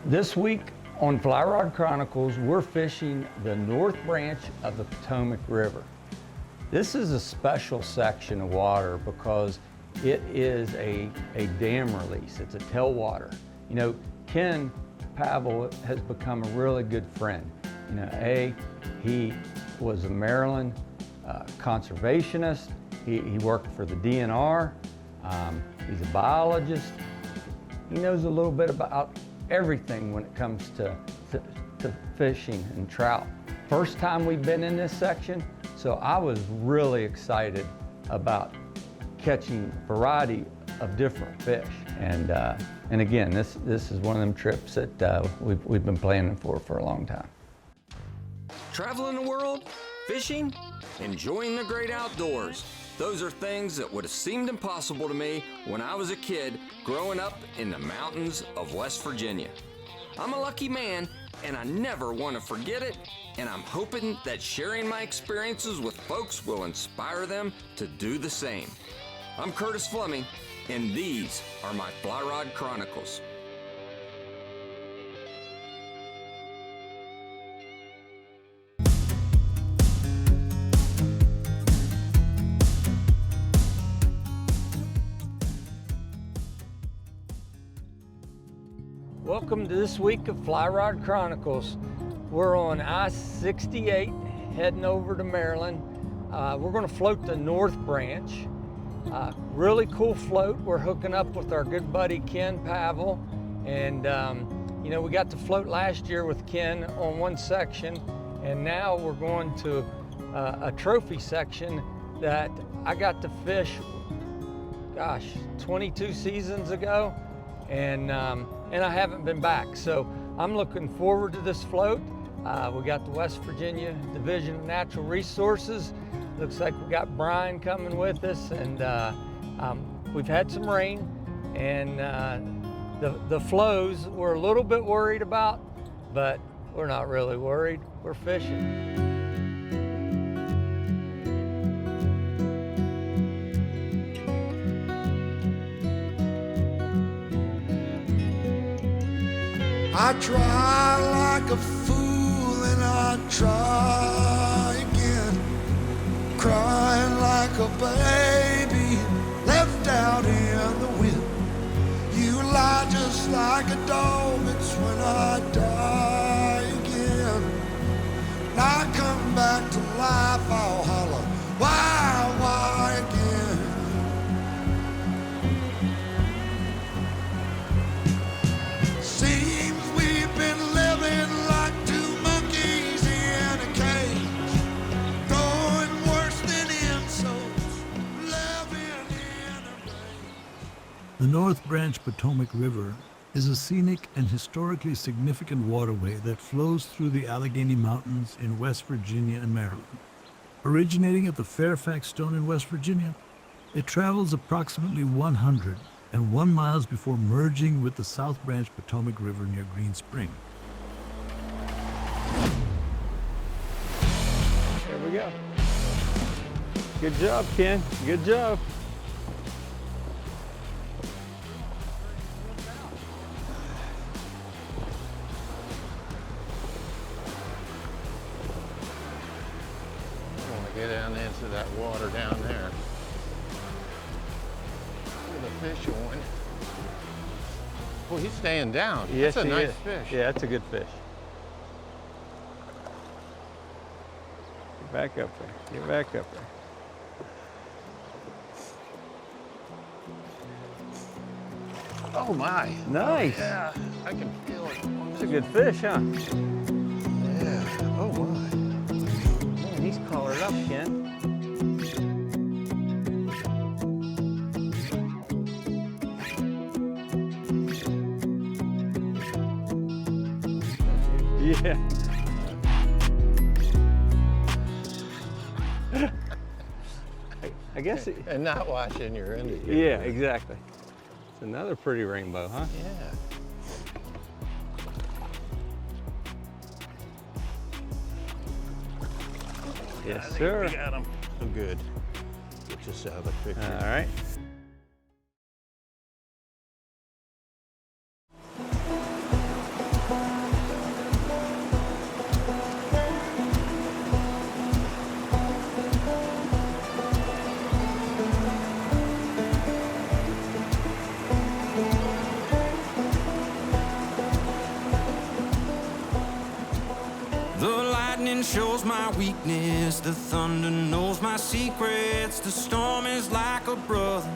This week on Fly Rod Chronicles, we're fishing the North Branch of the Potomac River. This is a special section of water because it is a dam release. It's a tailwater. You know, Ken Pavol has become a really good friend. You know, he was a Maryland conservationist. He worked for the DNR. He's a biologist. He knows a little bit about everything when it comes to fishing and trout. First time we've been in this section, so I was really excited about catching a variety of different fish. And again, this is one of them trips that we've been planning for a long time. Traveling the world, fishing, enjoying the great outdoors. Those are things that would have seemed impossible to me when I was a kid growing up in the mountains of West Virginia. I'm a lucky man, and I never want to forget it, and I'm hoping that sharing my experiences with folks will inspire them to do the same. I'm Curtis Fleming, and these are my Fly Rod Chronicles. Welcome to this week of Fly Rod Chronicles. We're on I-68 heading over to Maryland. We're going to float the North Branch. Really cool float. We're hooking up with our good buddy Ken Pavol. And you know, we got to float last year with Ken on one section, and now we're going to a trophy section that I got to fish, gosh, 22 seasons ago. And I haven't been back. So I'm looking forward to this float. We got the West Virginia Division of Natural Resources. Looks like we got Brian coming with us, and we've had some rain, and the flows we're a little bit worried about, but we're not really worried. We're fishing. I try like a fool and I try again, crying like a baby left out in the wind. You lie just like a dog, it's when I die again. When I come back to life, I'll holler, why again? The North Branch Potomac River is a scenic and historically significant waterway that flows through the Allegheny Mountains in West Virginia and Maryland. Originating at the Fairfax Stone in West Virginia, it travels approximately 101 miles before merging with the South Branch Potomac River near Green Spring. There we go. Good job, Ken. Good job. Get down into that water down there. Look at the fish on. Well, he's staying down. Yes, that's a nice is. Fish. Yeah, that's a good fish. Get back up there. Get back up there. Oh my. Nice. Oh, yeah, I can feel it. It's a good fish, huh? Yeah. Oh my. Man, he's collared up, Ken. Yeah. I guess it, and not watching your indicator. yeah, exactly. It's another pretty rainbow, huh? Yeah. Yes, sir. We got him. Oh, good. Get this out of the picture. All right. lightning shows my weakness, the thunder knows my secrets. The storm is like a brother,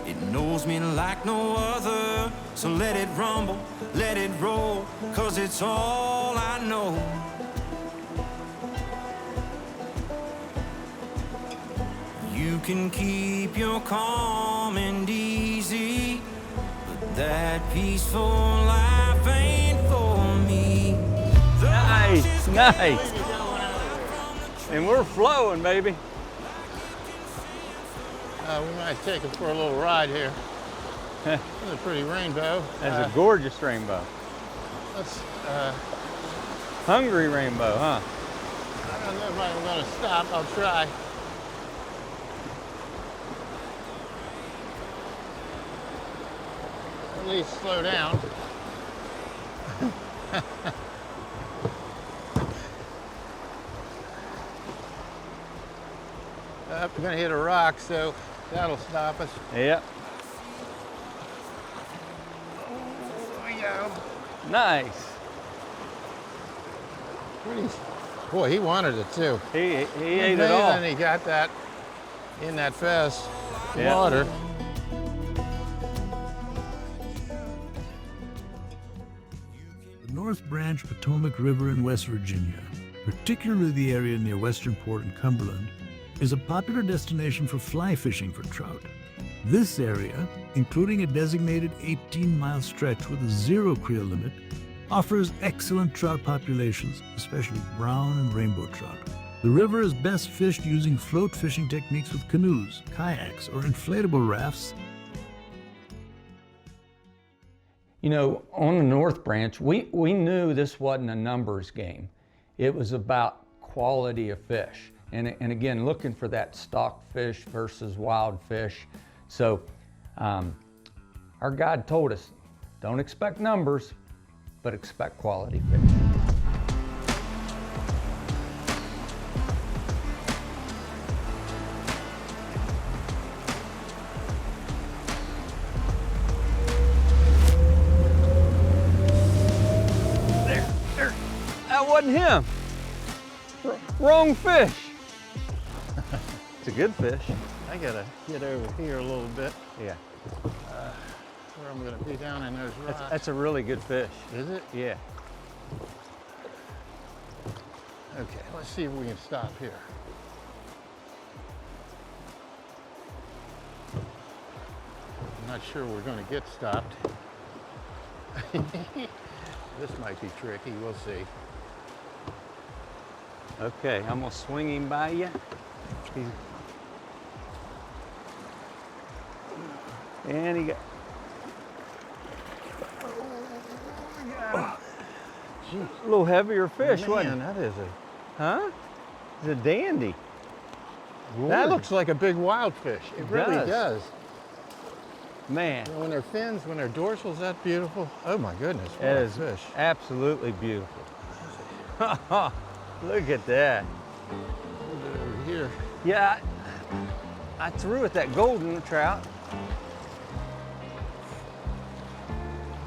it knows me like no other. So let it rumble, let it roll, 'cause it's all I know. You can keep your calm and easy, but that peaceful life ain't for me. Nice, nice. And we're flowing, baby. We might take it for a little ride here. It's a pretty rainbow. That's a gorgeous rainbow. Let's, Hungry rainbow, huh? I don't know if I'm gonna stop. I'll try. At least slow down. We're gonna hit a rock, so that'll stop us. Yep. There we go. Nice. Pretty. Boy, he wanted it too. He ate it all. And he got that in that fast Yeah. water. The North Branch Potomac River in West Virginia, particularly the area near Westernport and Cumberland, is a popular destination for fly fishing for trout. This area, including a designated 18-mile stretch with a zero creel limit, offers excellent trout populations, especially brown and rainbow trout. The river is best fished using float fishing techniques with canoes, kayaks, or inflatable rafts. You know, on the North Branch, we knew this wasn't a numbers game. It was about quality of fish. And again, looking for that stock fish versus wild fish. So our guide told us, don't expect numbers, but expect quality fish. There, that wasn't him. Wrong fish. It's a good fish. I gotta get over here a little bit Yeah. where I'm gonna be down in those rocks. That's a really good fish. Is it? Yeah. Okay, let's see if we can stop here. I'm not sure we're gonna get stopped. This might be tricky, we'll see. Okay, I'm gonna swing him by you. And he got. A little heavier fish, wasn't it? That is a Huh? It's a dandy. That looks like a big wild fish. It really does. does. Man, You know, when their fins, when their dorsal's that beautiful. Oh my goodness, what that a is fish. absolutely beautiful. Look at that. Over here. Yeah, I threw at that golden trout,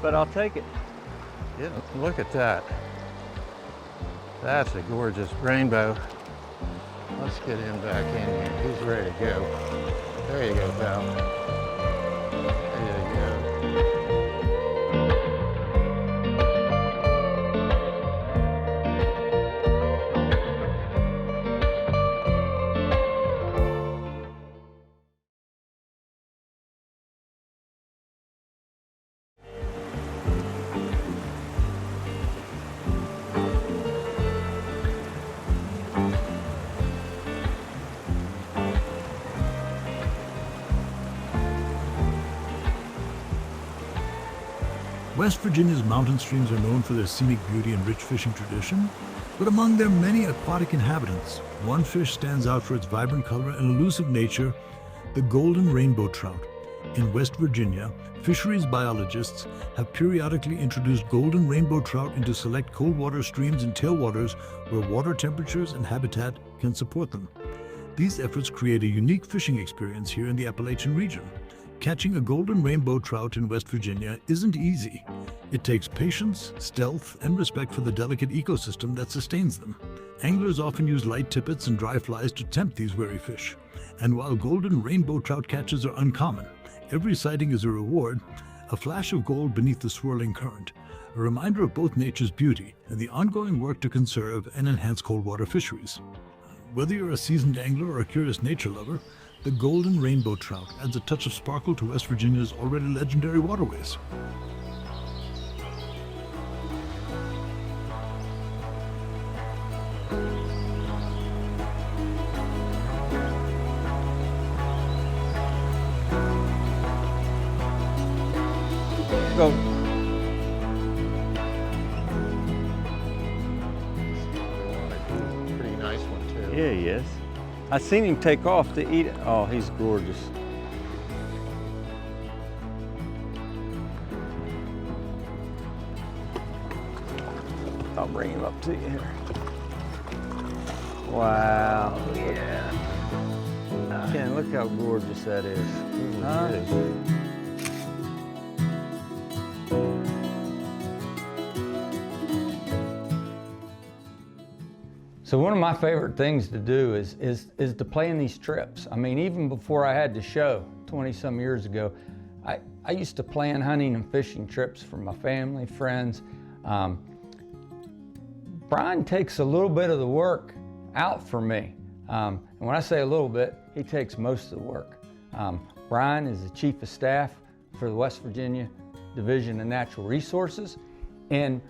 but I'll take it. Yeah, look at that. That's a gorgeous rainbow. Let's get him back in here. He's ready to go. There you go, pal. There you go. West Virginia's mountain streams are known for their scenic beauty and rich fishing tradition, but among their many aquatic inhabitants, one fish stands out for its vibrant color and elusive nature, the golden rainbow trout. In West Virginia, fisheries biologists have periodically introduced golden rainbow trout into select cold water streams and tailwaters where water temperatures and habitat can support them. These efforts create a unique fishing experience here in the Appalachian region. Catching a golden rainbow trout in West Virginia isn't easy. It takes patience, stealth, and respect for the delicate ecosystem that sustains them. Anglers often use light tippets and dry flies to tempt these wary fish. And while golden rainbow trout catches are uncommon, every sighting is a reward, a flash of gold beneath the swirling current, a reminder of both nature's beauty and the ongoing work to conserve and enhance cold water fisheries. Whether you're a seasoned angler or a curious nature lover, the golden rainbow trout adds a touch of sparkle to West Virginia's already legendary waterways. Go. Pretty nice one too. Yeah, he is. I seen him take off to eat it. Oh, he's gorgeous. I'll bring him up to you here. Wow, yeah. Ken, look how gorgeous that is. Huh? So one of my favorite things to do is to play in these trips. I mean, even before I had the show 20 some years ago, I used to plan hunting and fishing trips for my family, friends. Brian takes a little bit of the work out for me. And when I say a little bit, he takes most of the work. Brian is the Chief of Staff for the West Virginia Division of Natural Resources. And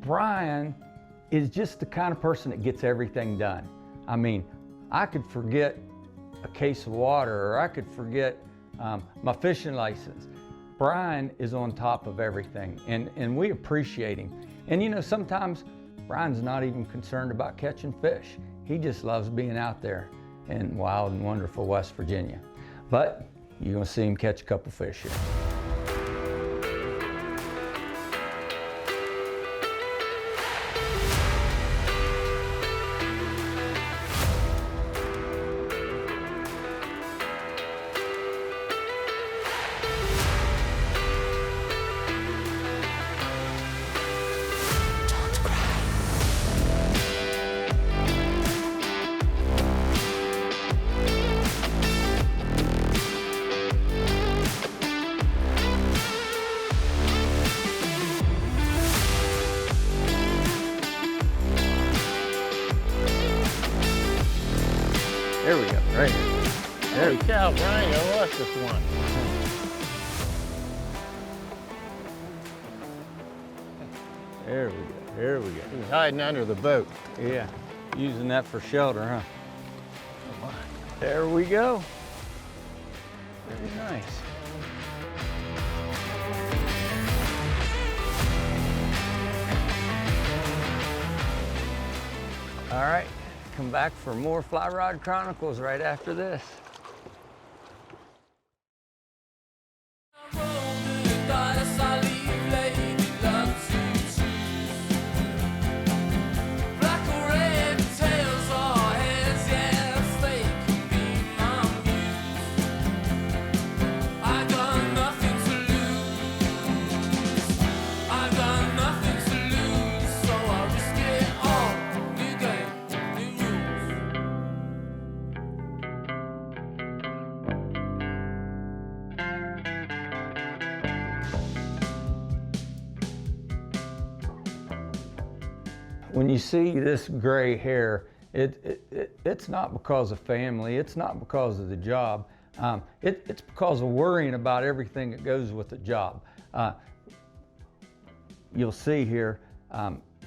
Brian is just the kind of person that gets everything done. I mean, I could forget a case of water, or I could forget my fishing license. Brian is on top of everything, and we appreciate him. And you know, sometimes Brian's not even concerned about catching fish. He just loves being out there in wild and wonderful West Virginia. But you're gonna see him catch a couple fish here. There we go, right here. Holy cow, Brian, I lost this one. There we go, there we go. He's hiding under the boat. Yeah, using that for shelter, huh? There we go. Very nice. All right, come back for more Fly Rod Chronicles right after this. When you see this gray hair, it's not because of family, it's not because of the job, it's because of worrying about everything that goes with the job. You'll see here,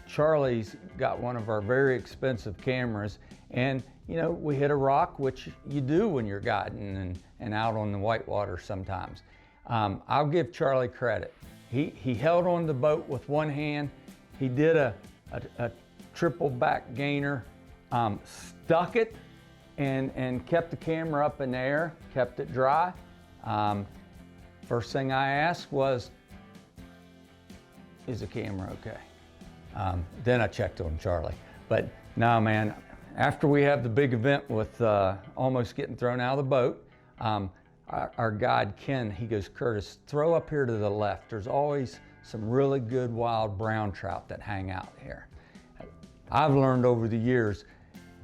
Charlie's got one of our very expensive cameras, and you know, we hit a rock, which you do when you're guiding and out on the whitewater sometimes. I'll give Charlie credit. He held on the boat with one hand. He did a triple back gainer, stuck it and kept the camera up in the air, kept it dry. First thing I asked was, is the camera okay? Then I checked on Charlie. But no, man, after we have the big event with almost getting thrown out of the boat, our guide Ken, he goes, Curtis, throw up here to the left. There's always some really good wild brown trout that hang out here. I've learned over the years,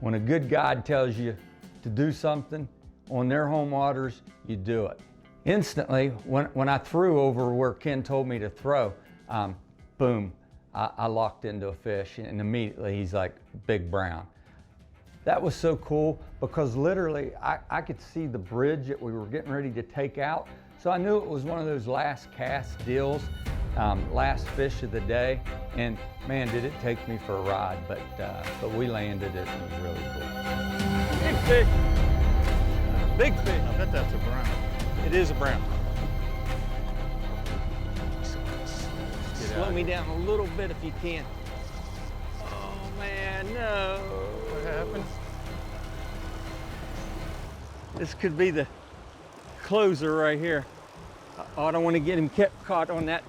when a good guide tells you to do something on their home waters, you do it. Instantly, when I threw over where Ken told me to throw, boom, I locked into a fish, and immediately he's like, big brown. That was so cool because literally I could see the bridge that we were getting ready to take out. So I knew it was one of those last cast deals, last fish of the day. And man, did it take me for a ride, but we landed it and it was really cool. Big fish, big fish. I bet that's a brown. It is a brown. Slow me down a little bit if you can. Oh man, no. What happened? This could be the closer right here. Oh, I don't want to get him caught on that.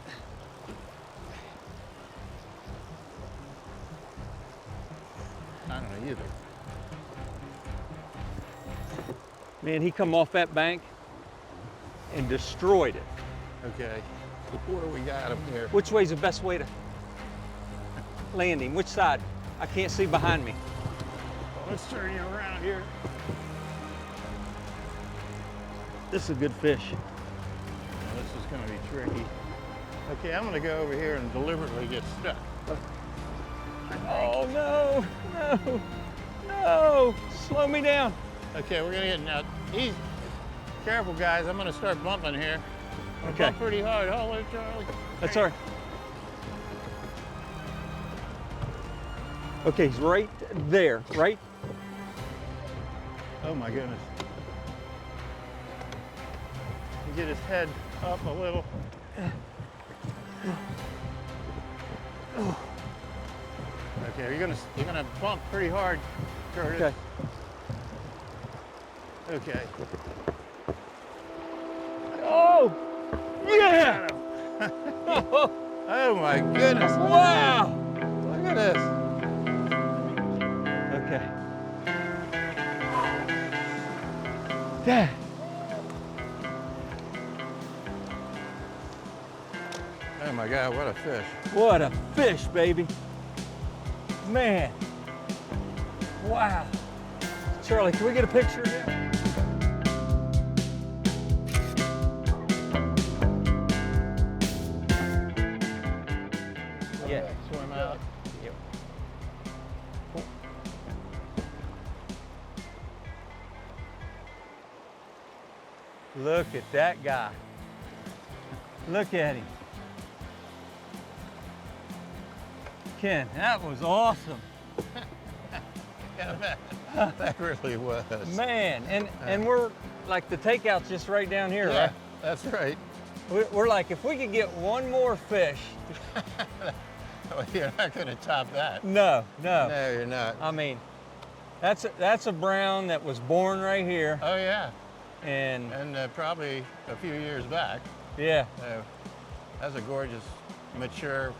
I don't know either. Man, he come off that bank and destroyed it. Okay. What do we got him here? Which way's the best way to land him? Which side? I can't see behind me. Let's turn you around here. This is a good fish. This is going to be tricky. Okay, I'm going to go over here and deliberately get stuck. Oh no, no, no! Slow me down. Okay, we're going to get now. Easy. Careful, guys. I'm going to start bumping here. Okay. Bump pretty hard. Hold it, Charlie. That's all right. Okay, he's right there, right? Oh my goodness. You get his head up a little. Okay, you're gonna bump pretty hard, Curtis. Okay. Okay. Oh, yeah! Oh my goodness. Wow! Look at this. Okay. Dad. Oh my God, what a fish. What a fish, baby. Man. Wow. Charlie, can we get a picture of him? Yeah. Swim out. Yep. Look at that guy. Look at him. Ken, that was awesome. Yeah, that really was. Man, and we're like the takeout's just right down here, Yeah, right? that's right. We're like, if we could get one more fish. Well, you're not going to top that. No. No, you're not. I mean, that's a brown that was born right here. Oh yeah, And and probably a few years back. yeah, That's a gorgeous, mature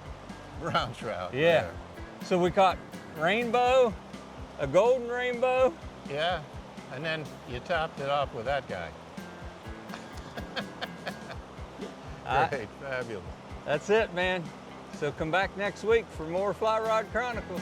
brown trout. yeah. there. So we caught rainbow, a golden rainbow. Yeah, and then you topped it off with that guy. Great, fabulous. That's it, man. So come back next week for more Fly Rod Chronicles.